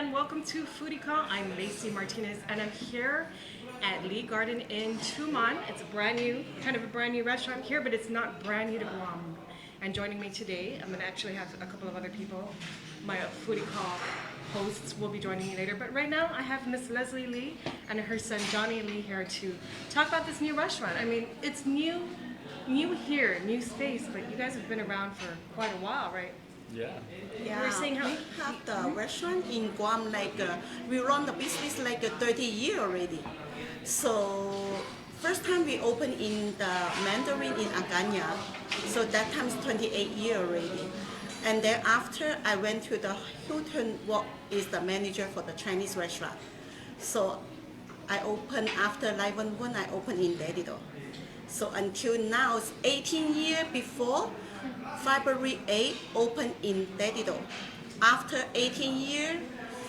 and welcome to Foodie Call. I'm Lacey Martinez and I'm here at Lee Garden in Tumon. It's a brand new restaurant here, but it's not brand new to Guam. And joining me today, I'm gonna actually have a couple of other people. My Foodie Call hosts will be joining me later, but right now I have Miss Leslie Lee and her son Johnny Lee here to talk about this new restaurant. I mean, it's new here, new space, but you guys have been around for quite a while, right? Yeah. We're saying how we have the restaurant in Guam we run the business 30 years already. So first time we opened in the Mandarin in Aganya. So that time is 28 years already. And then after I went to the Hilton, what is the manager for the Chinese restaurant. So I opened after One, I opened in Dedido. So until now, it's 18 years before. February 8 opened in Dedido. After 18 years,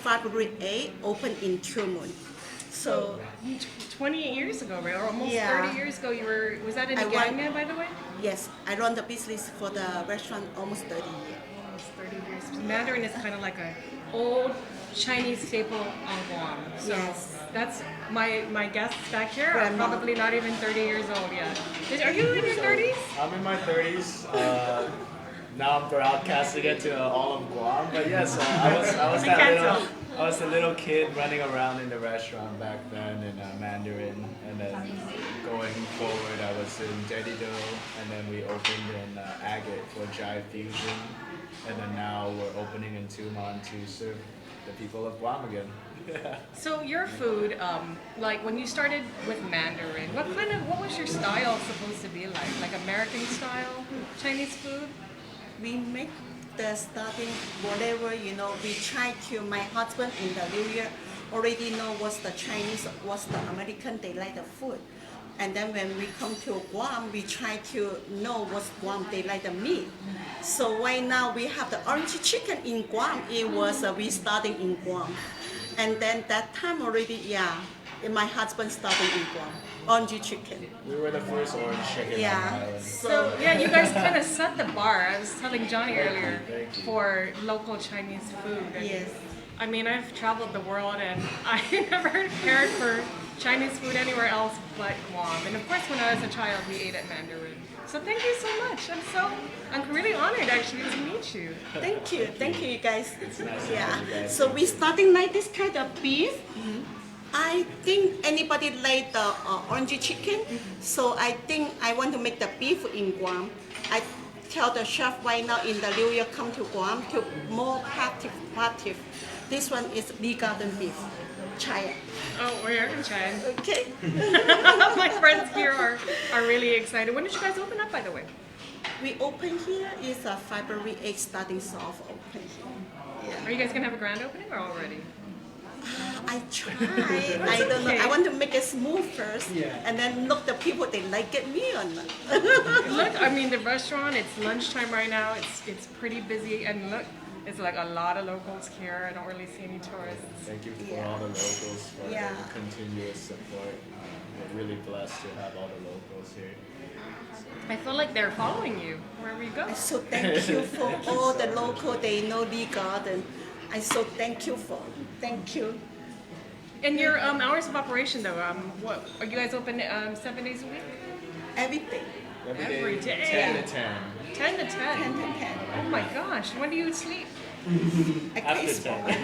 February 8 opened in Tumon. So 28 years ago, right? Or almost 30 years ago, was that in Aganya, by the way? Yes, I run the business for the restaurant almost 30 years. Almost 30 years. Mandarin is kind of like an old Chinese staple on Guam. So that's my guests back here are probably not even 30 years old yet. Are you in your 30s? I'm in my 30s. Now I'm broadcasting it to all of Guam. But yes, I was a little kid running around in the restaurant back then in Mandarin, and then going forward I was in Dedido, and then we opened in Agate for Jive Fusion, and then now we're opening in Tumon to serve the people of Guam again. So your food, like when you started with Mandarin, what was your style supposed to be like? Like American style Chinese food? We make the starting whatever, we try to, my husband in the New Year already know what's the Chinese, what's the American, they like the food. And then when we come to Guam, we try to know what's Guam, they like the meat. So right now we have the orange chicken in Guam. It was we starting in Guam. And then that time already, my husband started in Guam. Orange chicken. We were the first orange chicken on the island. So you guys kind of set the bar. I was telling Johnny earlier for local Chinese food. Yes. I mean, I've traveled the world and I never cared for Chinese food anywhere else but Guam. And of course, when I was a child, we ate at Mandarin. So thank you so much. I'm really honored actually to meet you. Thank you, you guys. It's nice to meet you guys. So we starting like this kind of beef. I think anybody like the orange chicken. So I think I want to make the beef in Guam. I tell the chef right now in the New Year come to Guam to more practice. This one is Lee Garden beef. Try it. Oh, we're going to try it. Okay. My friends here are really excited. When did you guys open up, by the way? We open here is a February 8 starting soft open here. Are you guys going to have a grand opening or already? I try. I don't know. I want to make it smooth first, and then look the people they like it me or not. Look, I mean the restaurant. It's lunchtime right now. It's pretty busy, and look, it's like a lot of locals here. I don't really see any tourists. Thank you for all the locals for their continuous support. We're really blessed to have all the locals here. I feel like they're following you wherever you go. So thank you for all the local. They know Lee Garden. I so thank you. And your hours of operation though, what are you guys open 7 days a week? Every day. Every day. 10 to 10. 10 to 10. 10 to 10. Oh my gosh! When do you sleep? I can't After spell. 10.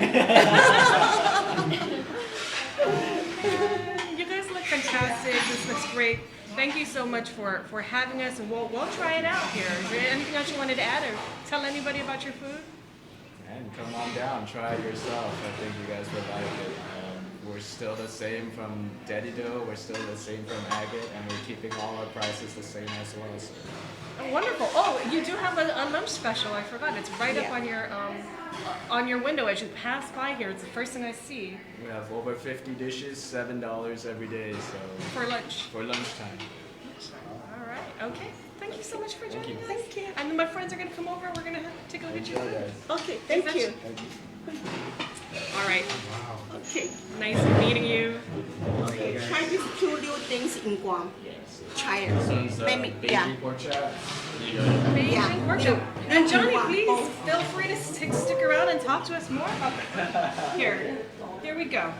You guys look fantastic. This looks great. Thank you so much for having us, and we'll try it out here. Is there anything else you wanted to add or tell anybody about your food? And come on down, try it yourself. I think you guys would like it. We're still the same from Dedido, we're still the same from Agate, and we're keeping all our prices the same as well. So. Oh, wonderful. Oh, you do have a lunch special. I forgot. It's right up on your window as you pass by here. It's the first thing I see. We have over 50 dishes, $7 every day. So for lunch. For lunchtime. All right. Okay. Thank you so much for joining us. Thank you. And my friends are going to come over. We're going to take a look at your food. Okay, thank you. Thank you. All right. Okay. Okay. Nice meeting you. Try these two new things in Guam. Try it. Let me, yeah. Pork chop. Amazing Yeah. work. Yeah. And Johnny, Yeah. please feel free to stick around and talk to us more about that. Here we go.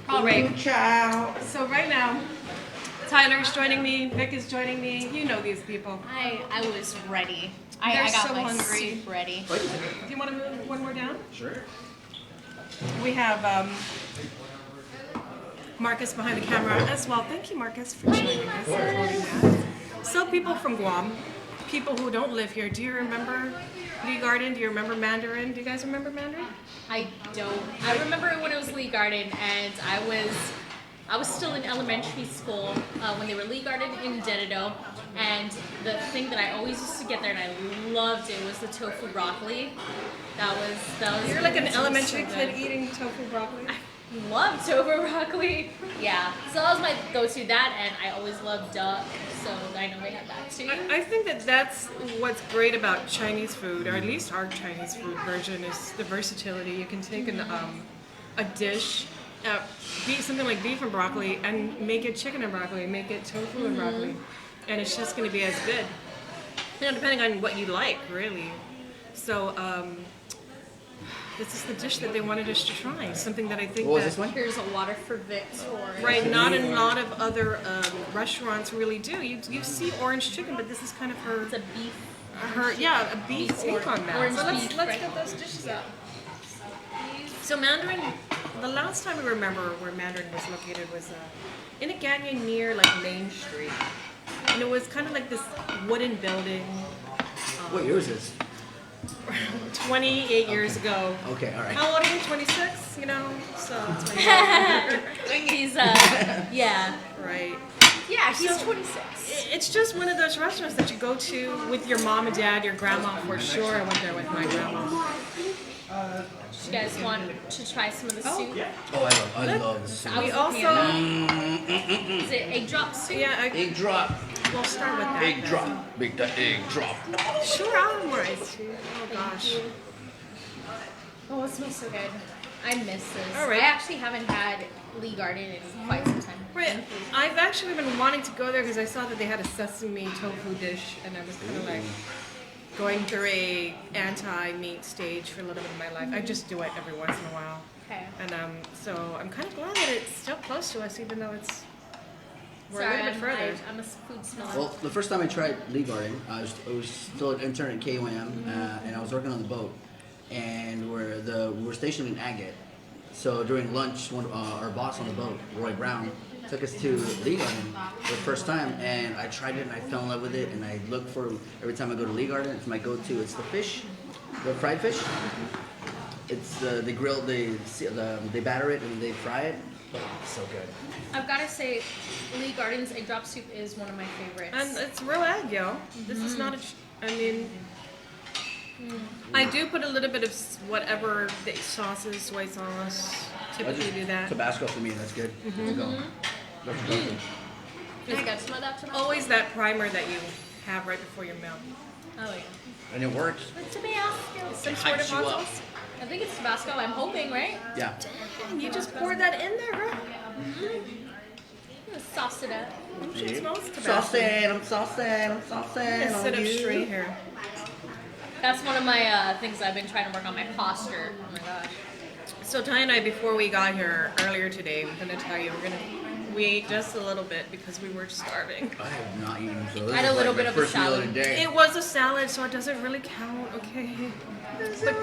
All right. Ciao. So right now, Tyler's joining me. Vic is joining me. You know these people. I was ready. They're I got so my hungry. soup ready. Do you want to move one more down? Sure. We have Marcus behind the camera as well. Thank you, Marcus, for joining us and holding that. So people from Guam, people who don't live here, do you remember Lee Garden? Do you remember Mandarin? Do you guys remember Mandarin? I don't. I remember when it was Lee Garden, and I was still in elementary school when they were Lee Garden in Dededo, and the thing that I always used to get there and I loved it was the tofu broccoli. That was. You're like an so elementary good. kid eating tofu broccoli. Love tofu broccoli. Yeah, so that was my go-to. That, and I always loved duck, so I know they have that too. I think that that's what's great about Chinese food, or at least our Chinese food version, is the versatility. You can take a dish, something like beef and broccoli, and make it chicken and broccoli, make it tofu and broccoli, and it's just going to be as good. You know, depending on what you like, really. So this is the dish that they wanted us to try. Something that I think What was that this one? Here's a water for Victor. right, not a lot of other restaurants really do. You see orange chicken, but this is kind of her. It's a beef. A beef take on that. orange So let's beef, let's right? get those dishes out. So Mandarin, the last time we remember where Mandarin was located was in a canyon near like Main Street, and it was kind of like this wooden building. What year was this? 28 years ago. Okay, all right. How old are you? 26. You know, so 28. He's yeah. Right. Yeah, he's So- 26. It's just one of those restaurants that you go to with your mom and dad, your grandma for sure. I went there with my grandma. You guys want to try some of the soup? Oh, I love this soup. We was also, looking Is it egg drop soup? Egg drop. we'll start with that. Egg then. drop. Big egg drop. Sure, I'll have more ice tea. Oh gosh. Oh, it smells so good. I miss this. All right. I actually haven't had Lee Garden in quite some time. Right. I've actually been wanting to go there because I saw that they had a sesame tofu dish, and I was kind of like going through a anti-meat stage for a little bit of my life. I just do it every once in a while. Okay. And so I'm kind of glad that it's still close to us, even though we're Sorry, a little bit further. I'm a food smeller. Well, the first time I tried Lee Garden, I was still an intern at KOM, and I was working on the boat, and we're stationed in Agate. So during lunch, our boss on the boat, Roy Brown, took us to Lee Garden for the first time, and I tried it and I fell in love with it. And I look for every time I go to Lee Garden, it's my go-to. It's the fish, the fried fish. It's they grill, they batter it and they fry it. So good. I've got to say, Lee Garden's egg drop soup is one of my favorites. And it's real egg, yo. This is not I mean, I do put a little bit of whatever the sauces, soy sauce. Typically do that. Tabasco for me, that's good. Let's go. That's good. Does it got some of that tonight? Always that primer that you have right before your meal. Oh, yeah. And it works. It's Tabasco. Some sort of hypes you hot up. sauce. I think it's Tabasco. I'm hoping, right? Yeah. And you just pour that in there, girl. Sauce it up. It smells Tabasco. I'm saucing. Sit up straight here. That's one of my things I've been trying to work on, my posture. Oh my gosh. So Ty and I, before we got here earlier today, I'm gonna tell you we ate just a little bit because we were starving. I have not eaten, so this I had is a little like bit my of a first meal salad. of the day. It was a salad, so it doesn't really count, okay? But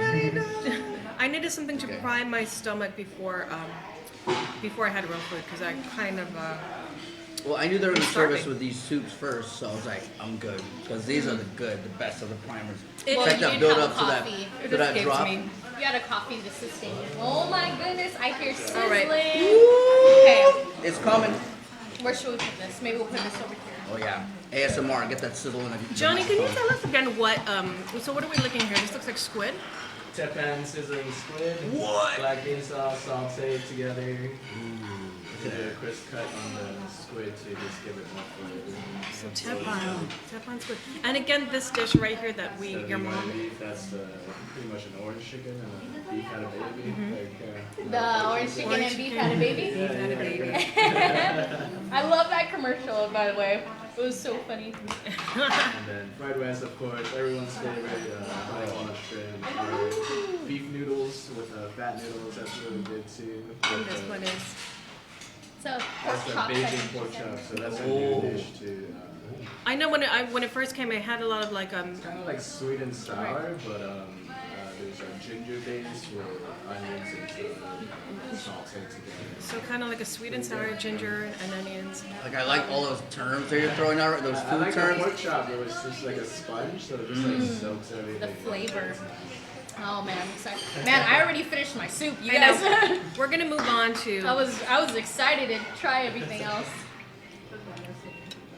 I needed something to prime my stomach before I had real food because I kind of Well, I knew they were going to starving. serve us with these soups first, so I was like, I'm good. Because these are the best of the primers. Well, Check you that didn't build have up to that, coffee. it to just that gave drop. to me. You had a coffee to sustain you. Oh my goodness, I hear sizzling. All right. Okay, It's coming. where should we put this? Maybe we'll put this over here. Oh, yeah. ASMR, get that sizzle in the Johnny, can you microphone. tell us again what so what are we looking here? This looks like squid. Teppan sizzling squid. What? Black bean sauce, sauteed together. to do a crisp cut on the squid to just give it more flavor. So Tepon's good. And again, this dish right here that your mom. Beef, that's pretty much an orange chicken and a beef had a baby. The orange chicken and beef had a baby. Beef had a baby. I love that commercial, by the way. It was so funny. And then fried rice, of course, everyone's favorite, Walnut shrimp. Beef noodles with fat noodles, that's really good too. And this one is. So pork That's a chop. Beijing pork chop, so that's a new dish too. I know when it first came, it had a lot of like It's kind of like sweet and sour, but there's a ginger base with onions and sauteed together. So kind of like a sweet and sour ginger and onions. Like I like all those terms that you're throwing out, those I food like the terms. pork chop. It was just like a sponge, so it just like soaks everything. The flavor. Oh man, I'm excited. Man, I already finished my soup. You I guys. know. We're gonna move on to. I was excited to try everything else.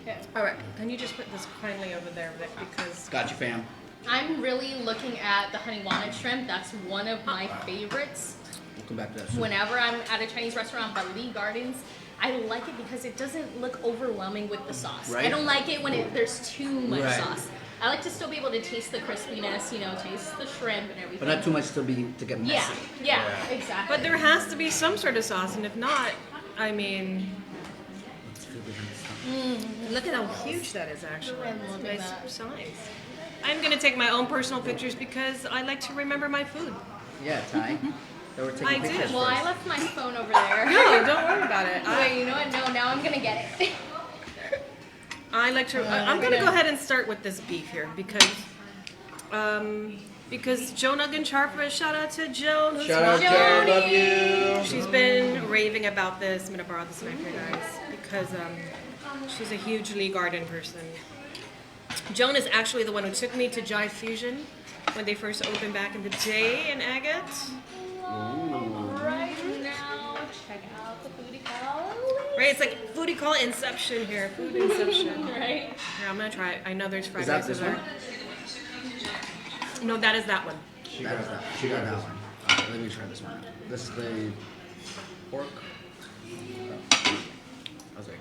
Yeah. All right. Can you just put this kindly over there, Vic, because Got you, fam. I'm really looking at the honey walnut shrimp. That's one of my favorites. We'll come back to that soon. Whenever I'm at a Chinese restaurant, but Lee Gardens, I like it because it doesn't look overwhelming with the sauce. Right. I don't like it when there's too much Right. sauce. I like to still be able to taste the crispiness, taste the shrimp and everything. But not too much to get messy. Yeah, exactly. but there has to be some sort of sauce, and if not, I mean, look at how huge that is actually. Look It's a at nice that. size. I'm gonna take my own personal pictures because I like to remember my food. Yeah, Ty. That we're taking I did. pictures Well, I first. left my phone over there. No, don't worry about it. Wait, you know what? No, now I'm gonna get it. I like to. I'm gonna go ahead and start with this beef here because Joan Uggan Charpa. Shout out to Joan. who's Shout out, not- Jared. Love you. She's been raving about this. I'm gonna borrow this knife here, guys, because she's a huge Lee Garden person. Joan is actually the one who took me to Jive Fusion when they first opened back in the day in Agate. Right now, check out the Foodie Call. Right, it's like Foodie Call Inception here. Food Inception. Right? Here, I'm gonna try it. I know there's fried Is that rice this over one? there. No, that is that one. She That got is that. She got that one. Alright, let me try this one. This is the pork. I was like,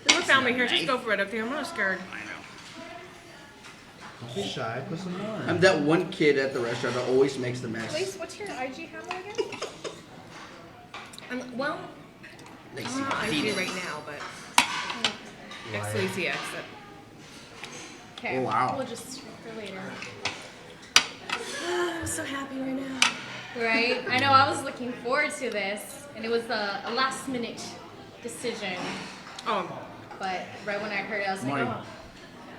There's a family here. Just go for it, okay? I'm not scared. Don't be shy, put some more. I'm that one kid at the restaurant that always makes the mess. Lace, what's your IG handle again? Well, Lazy I do right now, but X-Lazy exit. Okay. Oh, wow. We'll just for later. I'm so happy right now. Right? I know. I was looking forward to this, and it was a last minute decision. Oh, But right when I heard it, I was like, Morning. oh.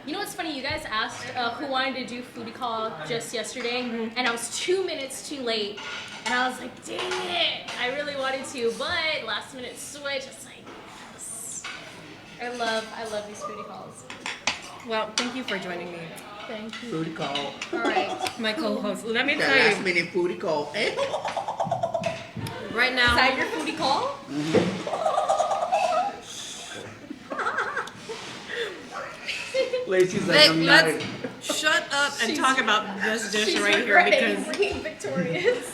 You know what's funny? You guys asked who wanted to do Foodie Call just yesterday, and I was 2 minutes too late. And I was like, dang it! I really wanted to, but last minute switch. It's like, yes. I love these Foodie Calls. well, thank you for joining me. Thank you. Foodie call. All right. My co-host. Let me That tell last you, minute foodie call. Eh? right Is that now, your Foodie Call? Lacey's like, I'm not. let's shut up and She's- talk about this dish She's right here regretting because being victorious.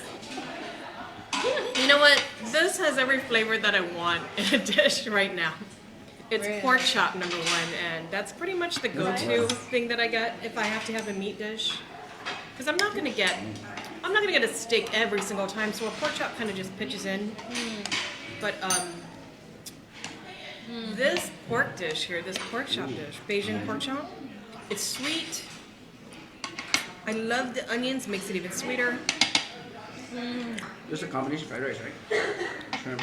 you know what? This has every flavor that I want in a dish right now. It's Really? pork chop number one, and that's pretty much the go-to thing that I get if I have to have a meat dish. Because I'm not gonna get a steak every single time, so a pork chop kind of just pitches in. But this pork dish here, this pork chop dish, Beijing pork chop, it's sweet. I love the onions, makes it even sweeter. There's a combination fried rice, right? Shrimp.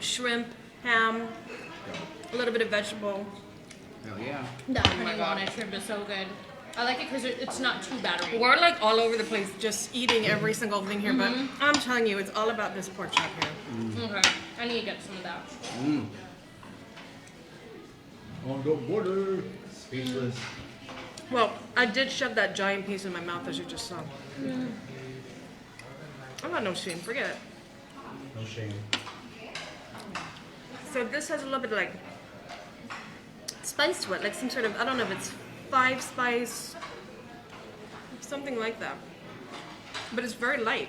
Shrimp, ham, a little bit of vegetable. Hell yeah. The honey walnut shrimp is so good. I like it because it's not too battery. We're like all over the place just eating every single thing here, but I'm telling you, it's all about this pork chop here. Okay, I need to get some of that. On the border. Speechless. Well, I did shove that giant piece in my mouth as you just saw. I'm not no shame, forget it. No shame. So this has a little bit of like spice to it, like some sort of, I don't know if it's 5 spice, something like that. But it's very light.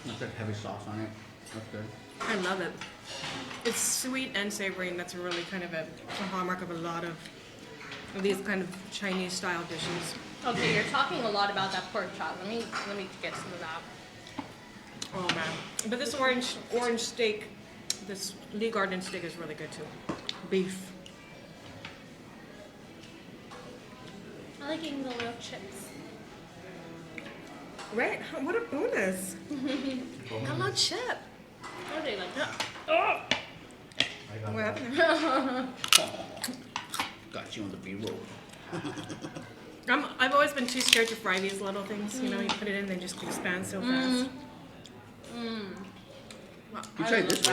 It's like heavy sauce on it. That's good. I love it. It's sweet and savory, and that's really kind of a hallmark of a lot of these kind of Chinese style dishes. Okay, you're talking a lot about that pork chop. Let me get some of that. Oh man! But this orange steak, this Lee Garden steak is really good too. Beef. I like eating the little chips. Right? What a bonus! Hello, Chip. What are they like? I got What that. happened there? Got you on the B-roll. I've always been too scared to fry these little things. You know, you put it in, they just expand so fast. You tried this,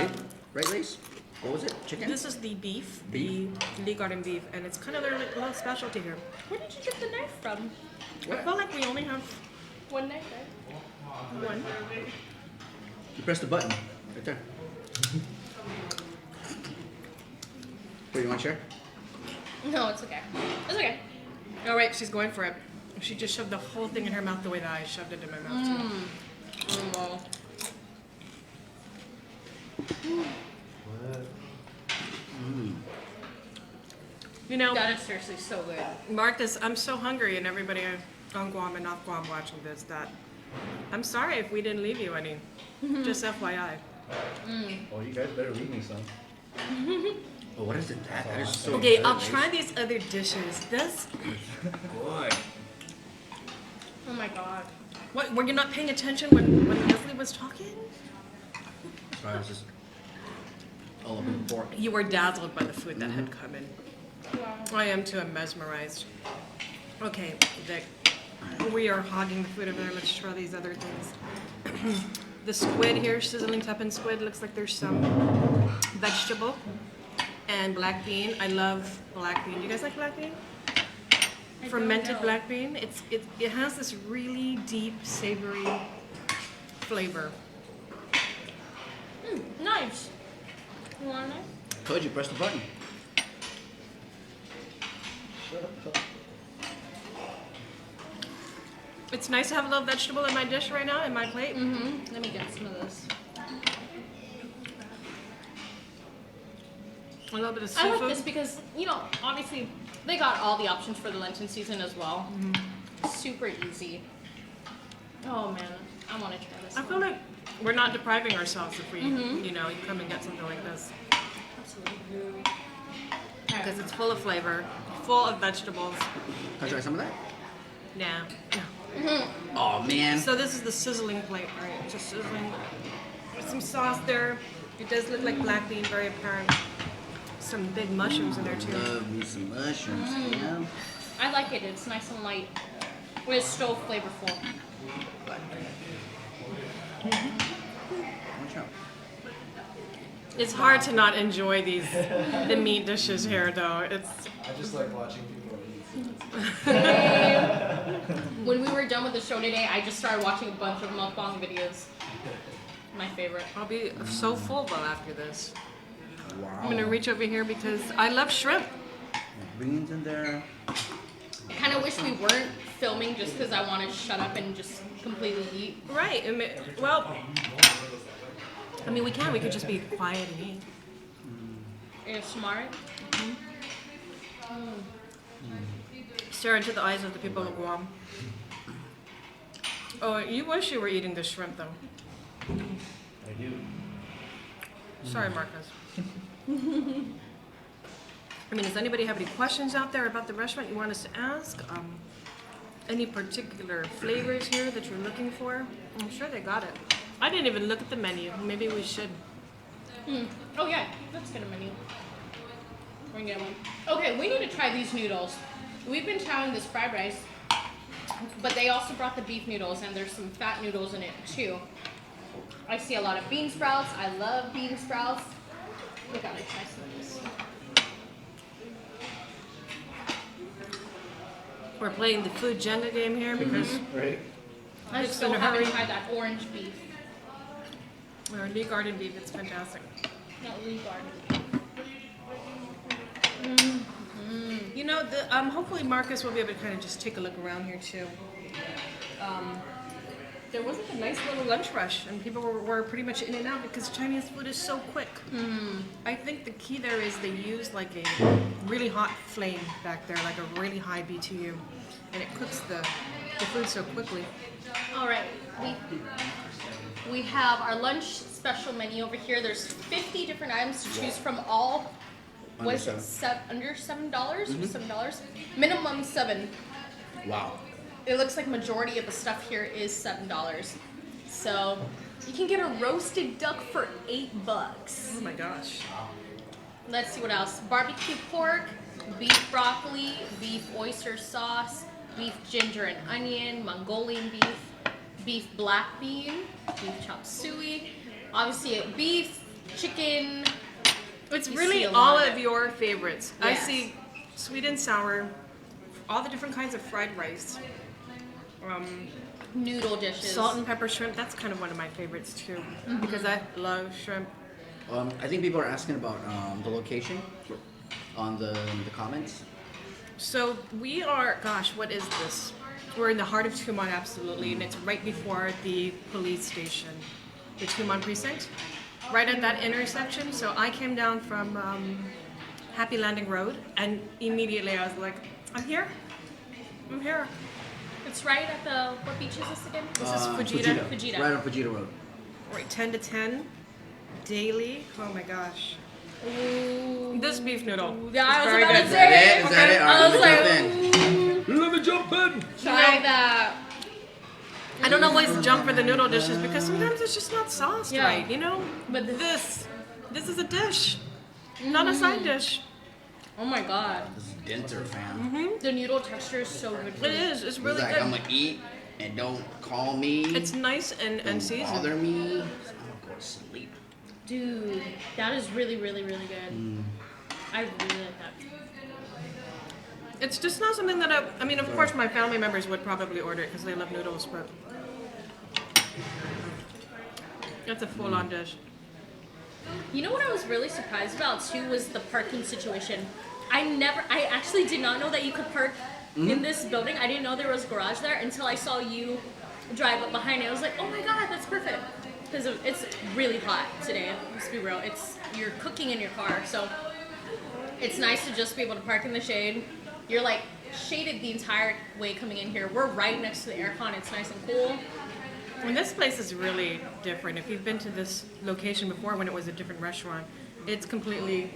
right, Lace? What was it? Chicken? This is the beef, Beef? the Lee Garden beef, and it's kind of their like, little specialty here. Where did you get the knife from? I feel like we only have One knife, right? one. You press the button right there. Here, you want to share? No, it's okay. It's okay. All right, she's going for it. She just shoved the whole thing in her mouth the way that I shoved it in my mouth too. Well, What? You know, that is seriously so good. Marcus, I'm so hungry, and everybody on Guam and off Guam watching this. That I'm sorry if we didn't leave you any. Just FYI. Oh, you guys better leave me some. Oh, what is it? That is so Okay, good, I'll Lace. try these other dishes. This. Good. Oh my god. What? Were you not paying attention when Leslie was talking? Sorry, I was just all up in the pork. You were dazzled by the food that had come in. Wow. I am too. I'm mesmerized. Okay, Vic. We are hogging the food over there. Let's try these other things. The squid here, sizzling Tumon squid. Looks like there's some vegetable and black bean. I love black bean. Do you guys like black bean? I Fermented don't know. black bean. It has this really deep, savory flavor. Knives. You want a knife? Told you, press the button. It's nice to have a little vegetable in my dish right now, in my plate. Mm-hmm. Let me get some of this. A little bit of I seafood. like this because, you know, obviously they got all the options for the Lenten season as well. Super easy. Oh man, I want to try this. I feel like we're not depriving ourselves if we, you know, come and get something like this. Absolutely. Because it's full of flavor, full of vegetables. Can I try some of that? Nah. Oh man. So this is the sizzling plate, right? Just sizzling. With some sauce there. It does look like black bean, very apparent. Some big mushrooms in there too. Love me some mushrooms. Yeah. I like it. It's nice and light. But it's still flavorful. Watch out. It's hard to not enjoy the meat dishes here, though. It's I just like watching people eat. When we were done with the show today, I just started watching a bunch of mukbang videos. My favorite. I'll be so full though after this. Wow. I'm gonna reach over here because I love shrimp. Beans in there. I kind of wish we weren't filming just because I want to shut up and just completely eat. Right. Well, I mean, we can. We could just be quiet and eat. You're smart. Stare into the eyes of the people of Guam. Oh, you wish you were eating the shrimp, though. I do. Sorry, Marcus. I mean, does anybody have any questions out there about the restaurant you want us to ask? Any particular flavors here that you're looking for? I'm sure they got it. I didn't even look at the menu. Maybe we should. Oh yeah, let's get a menu. We're gonna get one. Okay, we need to try these noodles. We've been trying this fried rice, but they also brought the beef noodles, and there's some fat noodles in it too. I see a lot of bean sprouts. I love bean sprouts. We gotta try some of this. We're playing the food Jenga game here because Right? I It's still in a haven't hurry. tried that orange beef. our Lee Garden beef, it's fantastic. Not Lee Garden. You know, hopefully Marcus will be able to kind of just take a look around here too. there wasn't a nice little lunch rush, and people were pretty much in and out because Chinese food is so quick. I think the key there is they use like a really hot flame back there, like a really high BTU, and it cooks the food so quickly. All right, we have our lunch special menu over here. There's 50 different items to choose from. All Under was it seven. under $7? $7, minimum $7. Wow. It looks like majority of the stuff here is $7. So you can get a roasted duck for $8. Oh my gosh. Let's see what else. Barbecue pork, beef broccoli, beef oyster sauce, beef ginger and onion, Mongolian beef, beef black bean, beef chop suey, obviously beef, chicken. It's You really see a all lot of your favorites. I Yes. see sweet and sour, all the different kinds of fried rice, Noodle dishes. salt and pepper shrimp. That's kind of one of my favorites too, because I love shrimp. I think people are asking about the location on the comments. So we are, gosh, what is this? We're in the heart of Tumon, absolutely, and it's right before the police station, the Tumon precinct, right at that intersection. So I came down from Happy Landing Road, and immediately I was like, I'm here. It's right at the, what beach is this again? This is Fujita. Fujita. Right on Fujita Road. Right, 10 to 10, daily. Oh my gosh. Ooh. This beef noodle Yeah, I is was very about to good. say. Is that it? All right, I was let me jump in. Let me jump in. Try that. I don't always jump for the noodle dishes because sometimes it's just not sauced Yeah. right, you know? But This is a dish, not a side dish. Oh my god. This is Denter, fam. The noodle texture is so good. It is. It's really He's like, good. I'm gonna eat and don't call me. It's nice and don't seasoned. bother me. I'm gonna go to sleep. Dude, that is really, really, really good. I really like that. It's just not something that I mean, of course, my family members would probably order it because they love noodles, but it's a full-on dish. You know what I was really surprised about too was the parking situation. I actually did not know that you could park in this building. I didn't know there was a garage there until I saw you drive up behind it. I was like, oh my god, that's perfect. Because it's really hot today, let's be real. You're cooking in your car, so it's nice to just be able to park in the shade. You're like shaded the entire way coming in here. We're right next to the aircon, it's nice and cool. And this place is really different. If you've been to this location before when it was a different restaurant, it's completely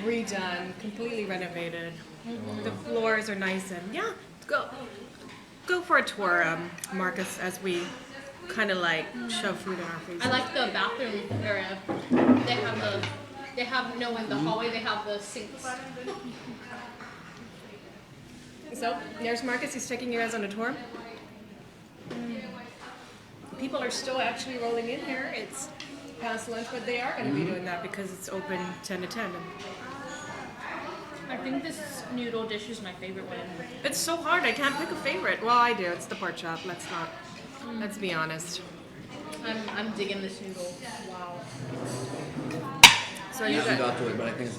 redone, completely renovated. The floors are nice and yeah, go for a tour, Marcus, as we kind of like shove food in our faces. I like the bathroom area. They have in the hallway they have the sinks. So there's Marcus. He's taking you guys on a tour. People are still actually rolling in here. It's past lunch, but they are going to be doing that because it's open 10 to 10. I think this noodle dish is my favorite one. It's so hard. I can't pick a favorite. Well, I do. It's the pork chop. Let's be honest. I'm digging this noodle. Wow. So I you haven't got got to it, but I think it's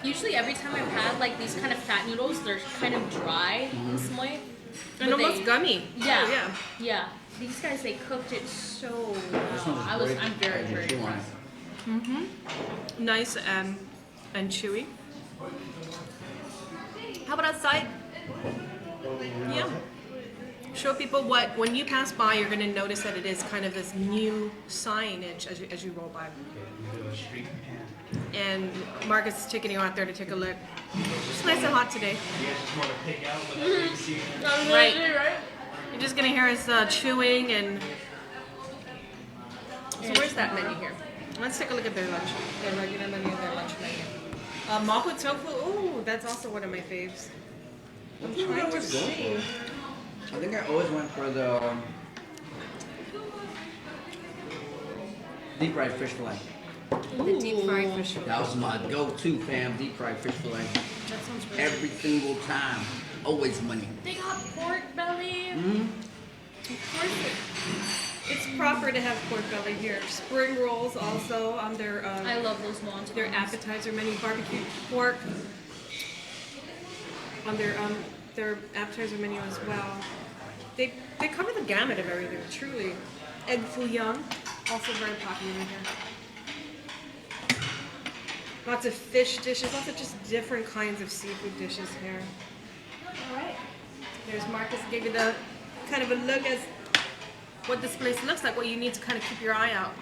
Usually every time I've had like these kind of fat noodles, they're kind of dry in some way. and But almost they- gummy. Yeah. Oh, yeah. Yeah. These guys, they cooked it so This well. one's great. I'm very, I very chew on impressed. it. Nice and chewy. How about outside? Yeah. Show people what, when you pass by, you're going to notice that it is kind of this new signage as you roll by. And Marcus is taking you out there to take a look. It's nice and hot today. Right. You're just going to hear us chewing and... So where's that menu here? Let's take a look at their lunch. Their regular menu and their lunch menu. Mapo Tofu. Ooh, that's also one of my faves. I'm trying to see. I think I always went for the deep fried fish fillet. The deep fried fish fillet. That was my go-to, fam. Deep fried fish fillet. That sounds great. Every single time. Always money. They got pork belly. Of course it's proper to have pork belly here. Spring rolls also on their I love those wontons. their appetizer menu. Barbecue pork on their appetizer menu as well. they cover the gamut of everything, truly. Egg foo young, also very popular here. Lots of fish dishes, lots of just different kinds of seafood dishes here. All right. There's Marcus gave you the kind of a look as what this place looks like, what you need to kind of keep your eye out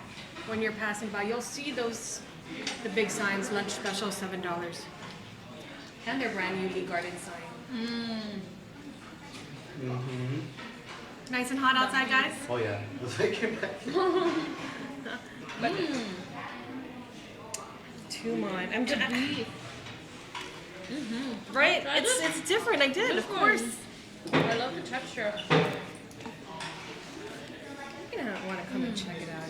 when you're passing by. You'll see those, the big signs, lunch special, $7. And their brand new Lee Garden sign. Nice and hot outside, guys? Oh yeah. I came back. Tumon. I'm just right. It's different. I did, of course. I love the texture. You're gonna want to come and check it out.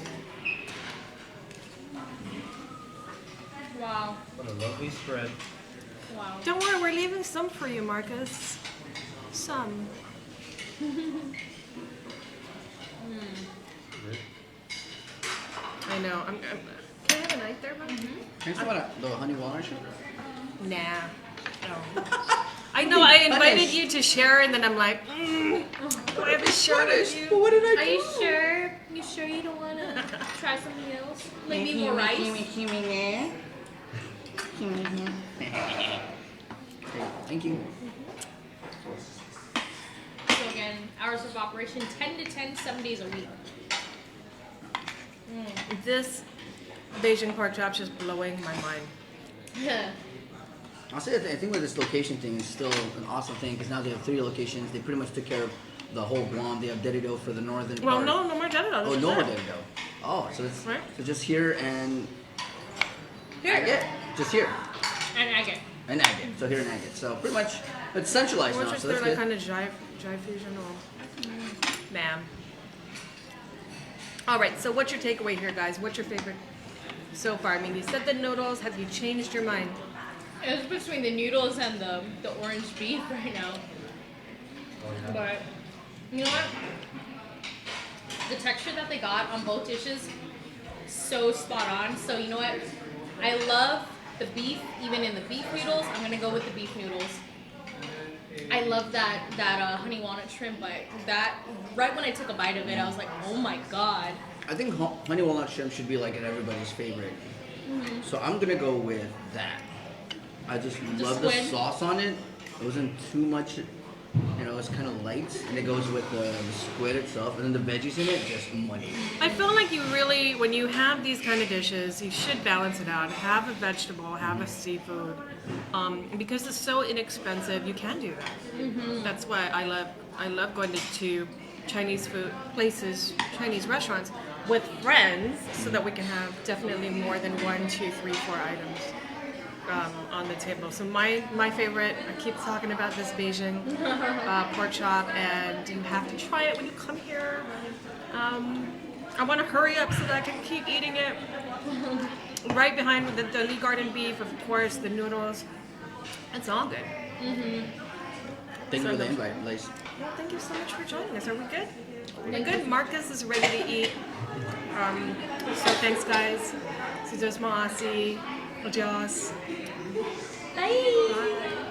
Wow. What a lovely spread. Wow. Don't worry, we're leaving some for you, Marcus. Some. I know. Can I have a knife there, Mom? Can you talk about the honey walnut shrimp? Nah. No. I know I invited you to share, and then I'm like, do I have to share with you? What did I do? Are you sure? You sure you don't want to try something else? Maybe more rice? Thank you. So again, hours of operation 10 to 10, 7 days a week. This Beijing pork chop's just blowing my mind. I'll say I think with this location thing is still an awesome thing because now they have 3 locations. They pretty much took care of the whole Guam. They have Dedido for the northern Well, part. no more Dedido. Oh, no more Dedido. Oh, so it's Right. so just here and Here. Agate. Just here And agate. and Agate. So here and Agate. So pretty much it's centralized What's now. just So their that's like good. kind of jive fusion or ma'am. All right, so what's your takeaway here, guys? What's your favorite so far? I mean, you said the noodles. Have you changed your mind? It's between the noodles and the orange beef right now. Oh yeah. But you know what? The texture that they got on both dishes, so spot on. So you know what? I love the beef, even in the beef noodles. I'm gonna go with the beef noodles. I love that honey walnut shrimp, but that right when I took a bite of it, I was like, oh my god. I think honey walnut shrimp should be like an everybody's favorite. So I'm gonna go with that. I just love the squid? sauce on it. It wasn't too much, you know, it's kind of light, and it goes with the squid itself, and then the veggies in it, just money. I feel like you really, when you have these kind of dishes, you should balance it out. Have a vegetable, have a seafood. Because it's so inexpensive, you can do that. That's why I love going to Chinese food places, Chinese restaurants with friends, so that we can have definitely more than 1, 2, 3, 4 items on the table. So my favorite, I keep talking about this Beijing pork chop, and you have to try it when you come here. I want to hurry up so that I can keep eating it. Right behind with the Lee Garden beef, of course, the noodles. It's all good. Thank you for the invite, Lace. Well, thank you so much for joining us. Are we good? We're good. Marcus is ready to eat. So thanks, guys. Si Dios mo asi. Adios. Bye. Bye.